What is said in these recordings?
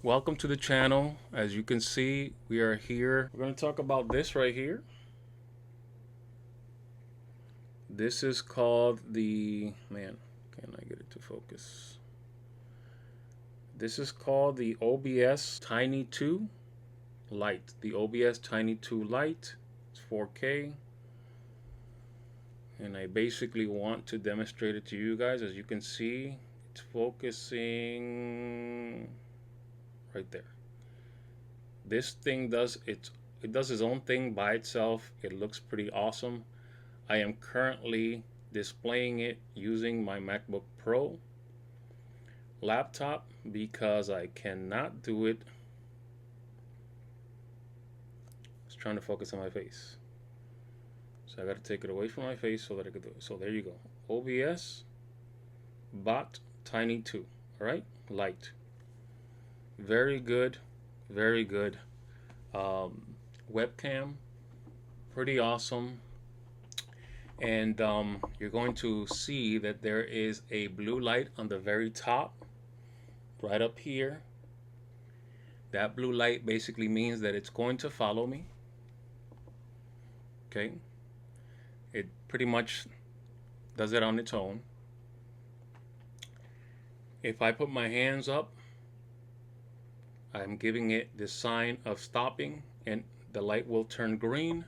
Welcome to the channel. As you can see, we are here. We're going to talk about this right here. This is called the, man, can I get it to focus? This is called the OBS Tiny 2 Lite. The OBS Tiny 2 Lite. It's 4K. And I basically want to demonstrate it to you guys. As you can see, it's focusing right there. This thing does it does its own thing by itself. It looks pretty awesome. I am currently displaying it using my MacBook Pro laptop because I cannot do it. It's trying to focus on my face. So I got to take it away from my face so that I could do it. So there you go. OBSBOT Tiny 2. All right? Lite. Very good. Very good. Webcam. Pretty awesome. And you're going to see that there is a blue light on the very top, right up here. That blue light basically means that it's going to follow me. Okay. It pretty much does it on its own. If I put my hands up, I'm giving it the sign of stopping, and the light will turn green.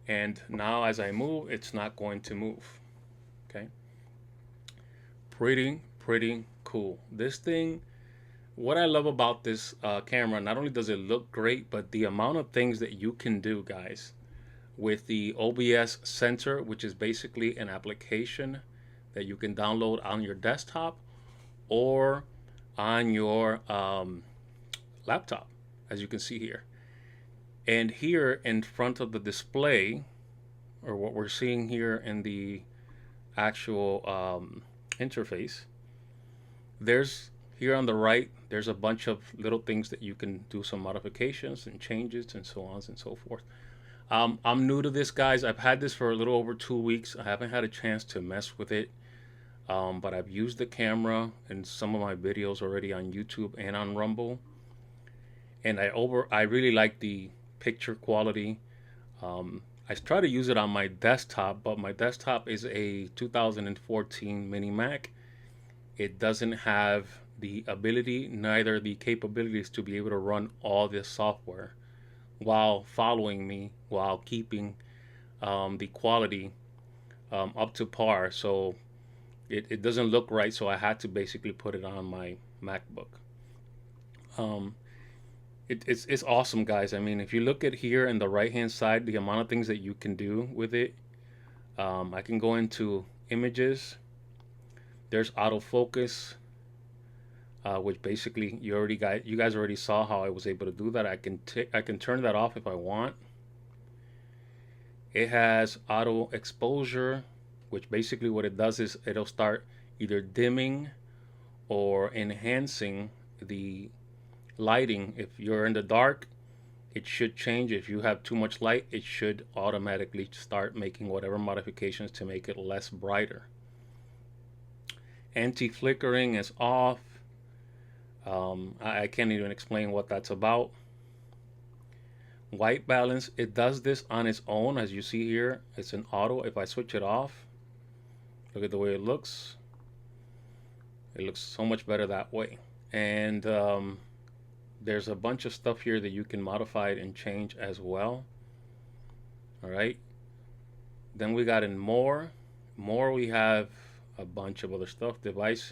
And now as I move, it's not going to move. Okay. Pretty cool. This thing, what I love about this camera, not only does it look great, but the amount of things that you can do, guys, with the OBS Center, which is basically an application that you can download on your desktop or on your laptop, as you can see here. And here in front of the display, or what we're seeing here in the actual interface, there's here on the right, there's a bunch of little things that you can do some modifications and changes and so on and so forth. I'm new to this, guys. I've had this for a little over 2 weeks. I haven't had a chance to mess with it, but I've used the camera in some of my videos already on YouTube and on Rumble, and I really like the picture quality. I try to use it on my desktop, but my desktop is a 2014 mini Mac. It doesn't have the ability, neither the capabilities to be able to run all this software while following me, while keeping the quality up to par. So it doesn't look right, so I had to basically put it on my MacBook. It's awesome, guys. I mean, if you look at here in the right hand side, the amount of things that you can do with it. I can go into images. There's autofocus, which basically you guys already saw how I was able to do that. I can turn that off if I want. It has auto exposure, which basically what it does is it'll start either dimming or enhancing the lighting. If you're in the dark, it should change. If you have too much light, it should automatically start making whatever modifications to make it less brighter. Anti-flickering is off. I can't even explain what that's about. White balance, it does this on its own. As you see here, it's an auto. If I switch it off, look at the way it looks. It looks so much better that way. And there's a bunch of stuff here that you can modify it and change as well. All right. Then we got in more. We have a bunch of other stuff. Device.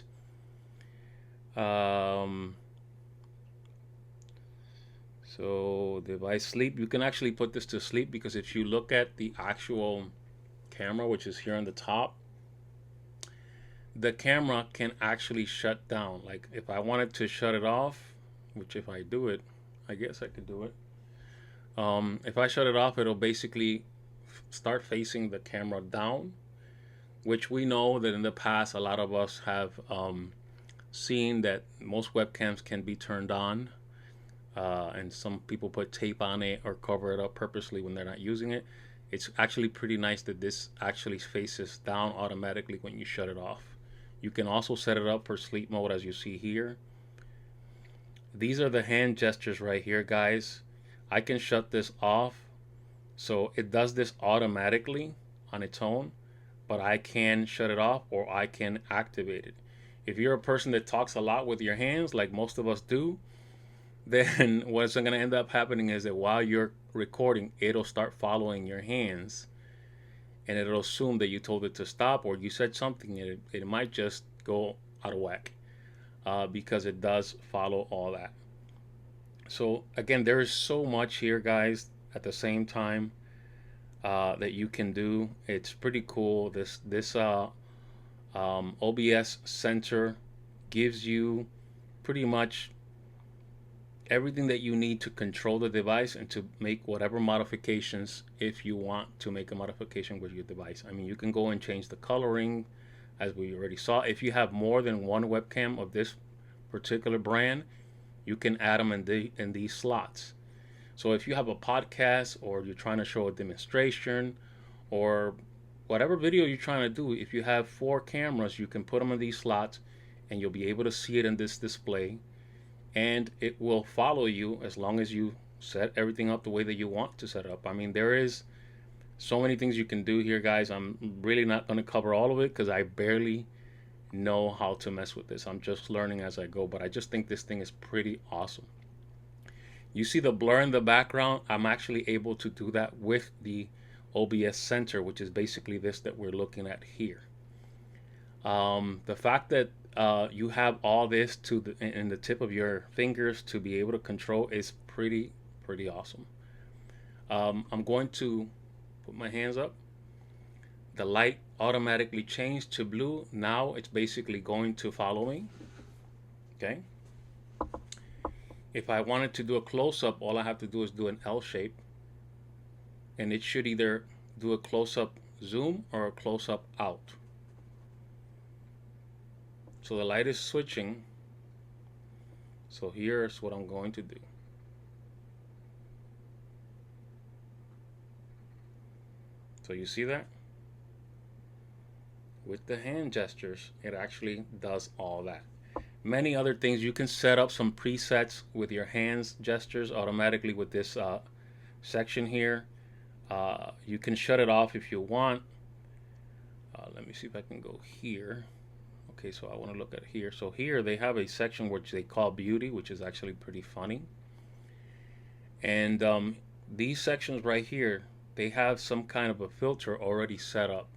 So device sleep. You can actually put this to sleep, because if you look at the actual camera, which is here on the top, the camera can actually shut down. Like if I wanted to shut it off, which if I do it, I guess I could do it. If I shut it off, it'll basically start facing the camera down, which we know that in the past a lot of us have seen that most webcams can be turned on, and some people put tape on it or cover it up purposely when they're not using it. It's actually pretty nice that this actually faces down automatically when you shut it off. You can also set it up for sleep mode, as you see here. These are the hand gestures right here, guys. I can shut this off, so it does this automatically on its own, but I can shut it off or I can activate it. If you're a person that talks a lot with your hands, like most of us do, then what's going to end up happening is that while you're recording, it'll start following your hands, and it'll assume that you told it to stop or you said something, and it might just go out of whack, because it does follow all that. So again, there is so much here, guys, at the same time, that you can do. It's pretty cool. This OBS Center gives you pretty much everything that you need to control the device and to make whatever modifications, if you want to make a modification with your device. I mean, you can go and change the coloring, as we already saw. If you have more than one webcam of this particular brand, you can add them in these slots. So if you have a podcast, or you're trying to show a demonstration, or whatever video you're trying to do, if you have 4 cameras, you can put them in these slots and you'll be able to see it in this display, and it will follow you as long as you set everything up the way that you want to set up. I mean, there is so many things you can do here, guys. I'm really not going to cover all of it because I barely know how to mess with this. I'm just learning as I go, but I just think this thing is pretty awesome. You see the blur in the background? I'm actually able to do that with the OBS Center, which is basically this that we're looking at here. The fact that you have all this in the tip of your fingers to be able to control is pretty awesome. I'm going to put my hands up. The light automatically changed to blue. Now it's basically going to follow me. Okay. If I wanted to do a close-up, all I have to do is do an L shape, and it should either do a close-up zoom or a close-up out. So the light is switching. So here's what I'm going to do. So you see that? With the hand gestures, it actually does all that. Many other things. You can set up some presets with your hands gestures automatically with this section here. You can shut it off if you want. Let me see if I can go here. Okay, so I want to look at here. So here they have a section which they call beauty, which is actually pretty funny. And these sections right here, they have some kind of a filter already set up.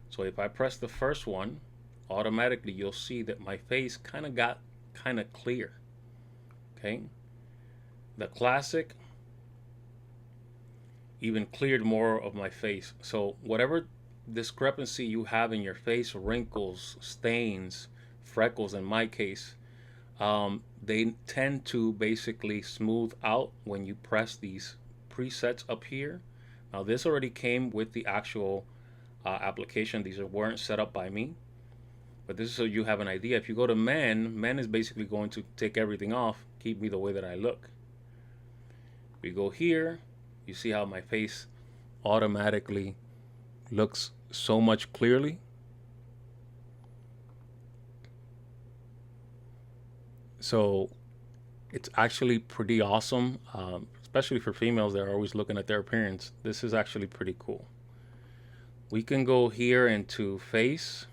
So if I press the first one, automatically you'll see that my face got clear. Okay, the classic even cleared more of my face. So whatever discrepancy you have in your face, wrinkles, stains, freckles in my case, they tend to basically smooth out when you press these presets up here. Now this already came with the actual application. These weren't set up by me, but this is so you have an idea. If you go to men is basically going to take everything off, keep me the way that I look. We go here, you see how my face automatically looks so much clearly. So it's actually pretty awesome, especially for females that are always looking at their appearance. This is actually pretty cool. We can go here into face,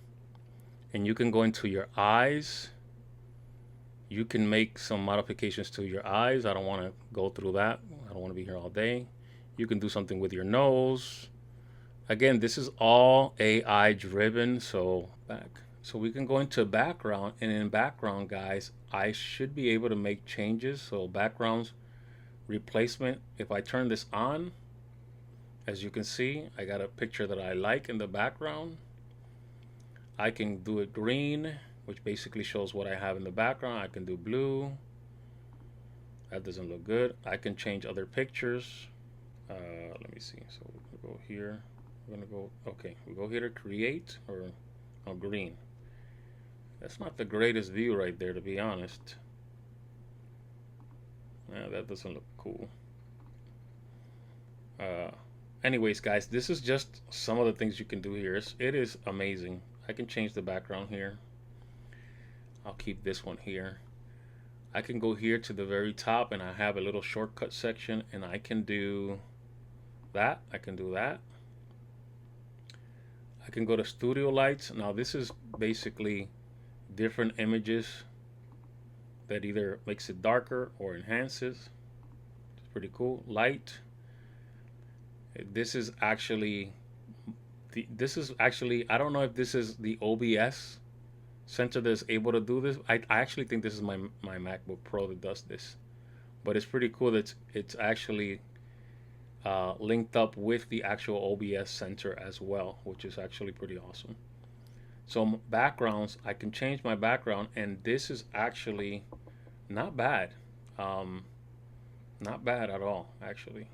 and you can go into your eyes. You can make some modifications to your eyes. I don't want to go through that. I don't want to be here all day. You can do something with your nose. Again, this is all AI driven. So we can go into background, and in background, guys, I should be able to make changes. So backgrounds replacement, if I turn this on, as you can see, I got a picture that I like in the background. I can do it green, which basically shows what I have in the background. I can do blue. That doesn't look good. I can change other pictures. Let me see. So we'll go here. We're gonna go, okay, we go here to create, or green. That's not the greatest view right there, to be honest. That doesn't look cool. Anyways, guys, this is just some of the things you can do here. It is amazing. I can change the background here. I'll keep this one here. I can go here to the very top and I have a little shortcut section, and I can do that. I can do that. I can go to studio lights. Now this is basically different images that either makes it darker or enhances. It's pretty cool. Light. This is actually I don't know if this is the OBS Center that's able to do this. I actually think this is my MacBook Pro that does this, but it's pretty cool that it's actually linked up with the actual OBS Center as well, which is actually pretty awesome. So backgrounds, I can change my background, and this is actually not bad. Not bad at all, actually.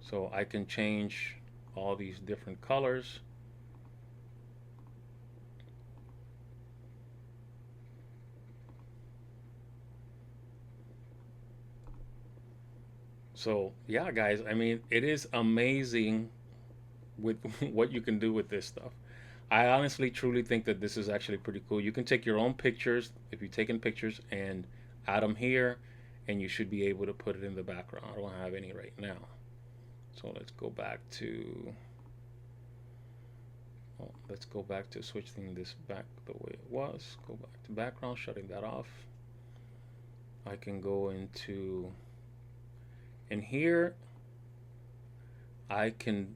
So I can change all these different colors. So yeah, guys, I mean, it is amazing with what you can do with this stuff. I honestly truly think that this is actually pretty cool. You can take your own pictures if you're taking pictures and add them here, and you should be able to put it in the background. I don't have any right now. So let's go back to switching this back the way it was. Go back to background, shutting that off. I can go into, and here I can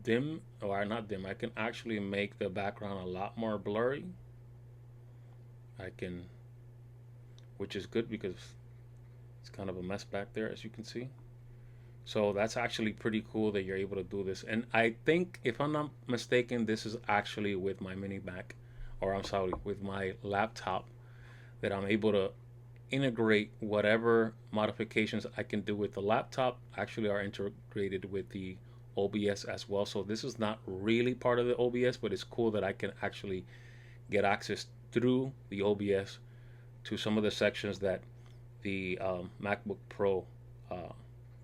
dim, or not dim, I can actually make the background a lot more blurry. I can, which is good because it's kind of a mess back there, as you can see. So that's actually pretty cool that you're able to do this. And I think, if I'm not mistaken, this is actually with my mini Mac, or I'm sorry, with my laptop, that I'm able to integrate whatever modifications I can do with the laptop actually are integrated with the OBS as well. So this is not really part of the OBS, but it's cool that I can actually get access through the OBS to some of the sections that the MacBook Pro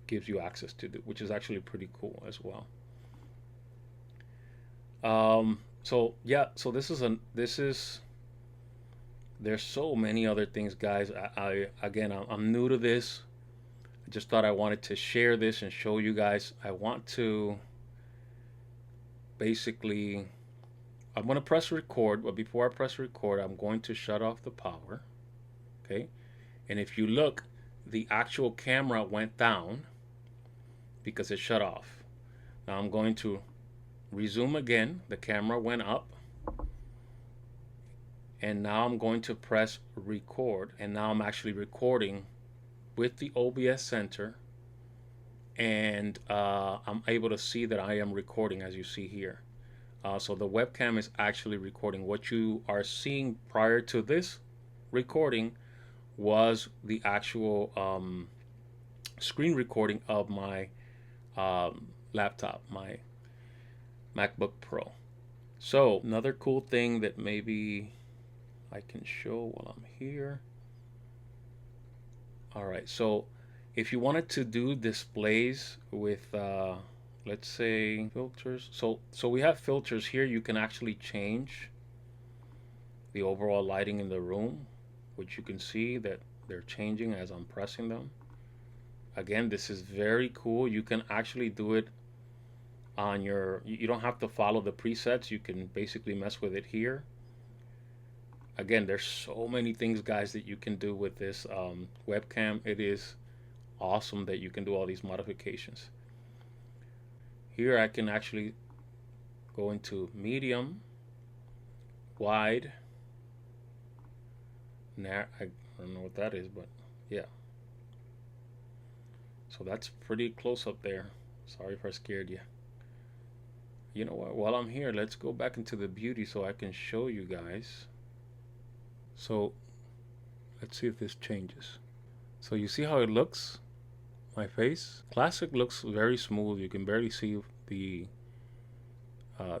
gives you access to do, which is actually pretty cool as well. So yeah, so there's so many other things, guys. Again, I'm new to this. I just thought I wanted to share this and show you guys. I want to basically, I'm going to press record, but before I press record, I'm going to shut off the power. Okay. And if you look, the actual camera went down because it shut off. Now I'm going to resume again. The camera went up. And now I'm going to press record. And now I'm actually recording with the OBS Center. And I'm able to see that I am recording, as you see here. So the webcam is actually recording. What you are seeing prior to this recording was the actual screen recording of my laptop, my MacBook Pro. So another cool thing that maybe I can show while I'm here. All right, so if you wanted to do displays with let's say filters, so we have filters here. You can actually change the overall lighting in the room, which you can see that they're changing as I'm pressing them. Again, this is very cool. You can actually do it on your, you don't have to follow the presets. You can basically mess with it here. Again, there's so many things, guys, that you can do with this webcam. It is awesome that you can do all these modifications. Here I can actually go into medium, wide, I don't know what that is, but yeah. So that's pretty close up there. Sorry if I scared you. You know what? While I'm here, let's go back into the beauty so I can show you guys. So let's see if this changes. So you see how it looks? My face. Classic looks very smooth. You can barely see the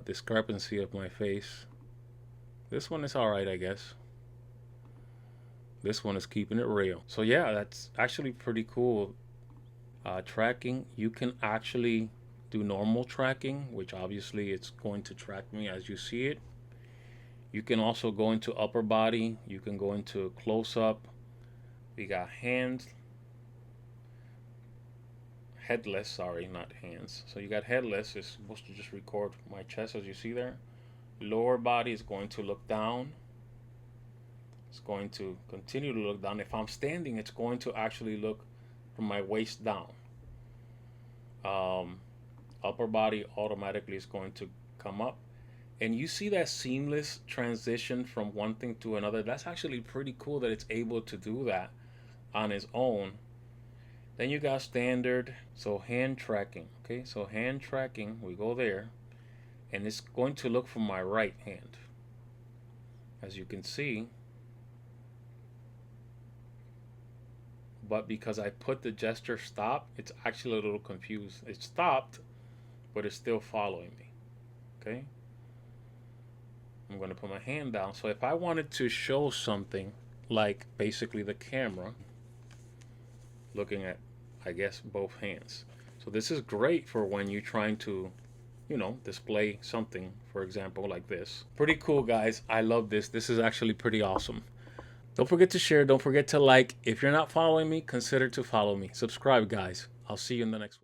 discrepancy of my face. This one is alright, I guess. This one is keeping it real. So yeah, that's actually pretty cool. Tracking, you can actually do normal tracking, which obviously it's going to track me as you see it. You can also go into upper body. You can go into close up. We got hands, headless, sorry, not hands. So you got headless, it's supposed to just record my chest as you see there. Lower body is going to look down. It's going to continue to look down. If I'm standing, it's going to actually look from my waist down. Upper body automatically is going to come up. And you see that seamless transition from one thing to another. That's actually pretty cool that it's able to do that on its own. Then you got standard, so hand tracking. Okay, so hand tracking, we go there, and it's going to look from my right hand. As you can see, but because I put the gesture stop, it's actually a little confused. It stopped, but it's still following me. Okay, I'm going to put my hand down. So if I wanted to show something like basically the camera, looking at, I guess, both hands. So this is great for when you're trying to, display something, for example, like this. Pretty cool, guys. I love this. This is actually pretty awesome. Don't forget to share. Don't forget to like. If you're not following me, consider to follow me. Subscribe, guys. I'll see you in the next one.